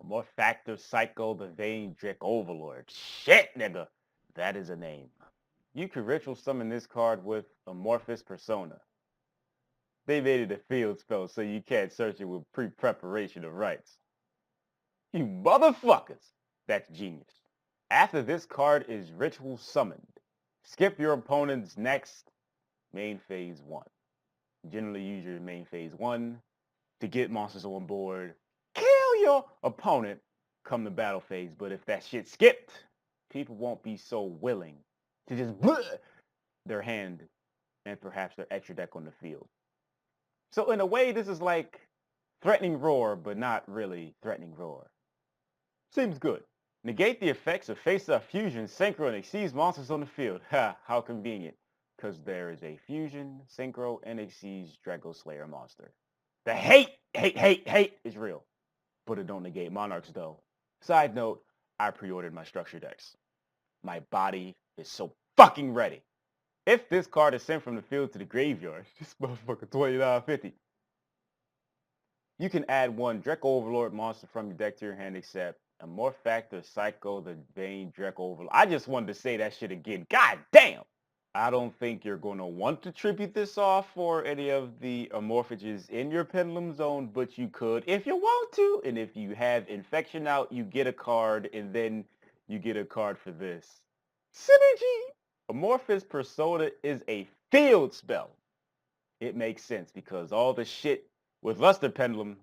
Amorphactor Psycho, the Vain Dracoverlord. Shit, nigga. That is a name. You can ritual summon this card with Amorphous Persona. They made it a field spell so you can't search it with pre-preparation of rights. You motherfuckers! That's genius. After this card is ritual summoned, skip your opponent's next main phase 1. Generally use your main phase 1 to get monsters on board, kill your opponent come the battle phase. But if that shit skipped, people won't be so willing to just bleh their hand and perhaps their extra deck on the field. So in a way, this is like threatening roar, but not really threatening roar. Seems good. Negate the effects of face-up fusion, synchro, and exceeds monsters on the field. Ha, how convenient. Because there is a fusion, synchro, and exceeds Drago Slayer monster. The hate is real. But it don't negate monarchs though. Side note, I pre-ordered my structure decks. My body is so fucking ready. If this card is sent from the field to the graveyard, this motherfucker $29.50. You can add one Dracoverlord monster from your deck to your hand except Amorphactor Psycho, the Vain Dracoverlord. I just wanted to say that shit again. God damn! I don't think you're going to want to tribute this off for any of the Amorphages in your Pendulum Zone, but you could if you want to. And if you have Infection out, you get a card, and then you get a card for this. Synergy! Amorphous Persona is a field spell. It makes sense because all the shit with Luster Pendulum,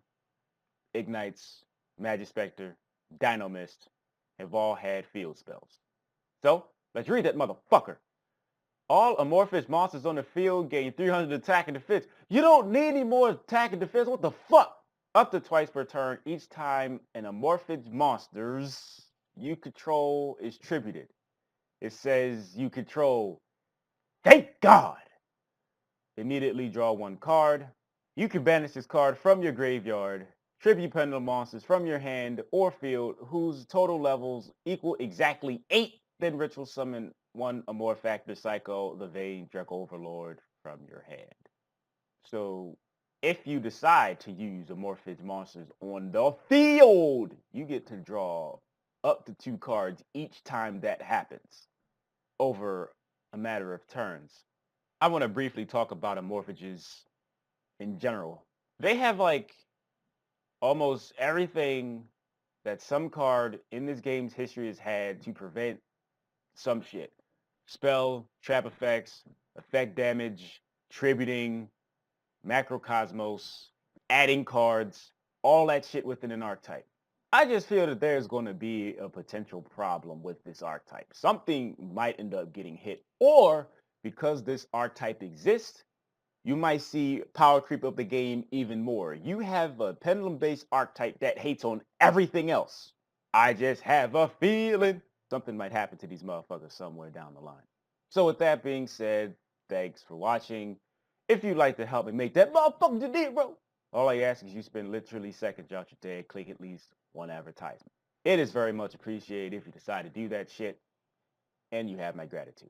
Ignites, Magispector, Dynamist have all had field spells. So, let's read that motherfucker. All amorphous monsters on the field gain 300 attack and defense. You don't need any more attack and defense. What the fuck? Up to twice per turn each time an amorphous monsters you control is tributed. It says you control. Thank God! Immediately draw one card. You can banish this card from your graveyard. Tribute pendulum monsters from your hand or field whose total levels equal exactly 8. Then ritual summon one Amorphactor Psycho, the Vain Dracoverlord from your hand. So if you decide to use amorphous monsters on the field, you get to draw up to 2 cards each time that happens over a matter of turns. I want to briefly talk about amorphages in general. They have like almost everything that some card in this game's history has had to prevent some shit. Spell, trap effects, effect damage, tributing, macrocosmos, adding cards, all that shit within an archetype. I just feel that there's going to be a potential problem with this archetype. Something might end up getting hit, or because this archetype exists, you might see power creep up the game even more. You have a pendulum-based archetype that hates on everything else. I just have a feeling something might happen to these motherfuckers somewhere down the line. So with that being said, thanks for watching. If you'd like to help me make that motherfucker did, bro, all I ask is you spend literally seconds out your day, click at least one advertisement. It is very much appreciated if you decide to do that shit, and you have my gratitude.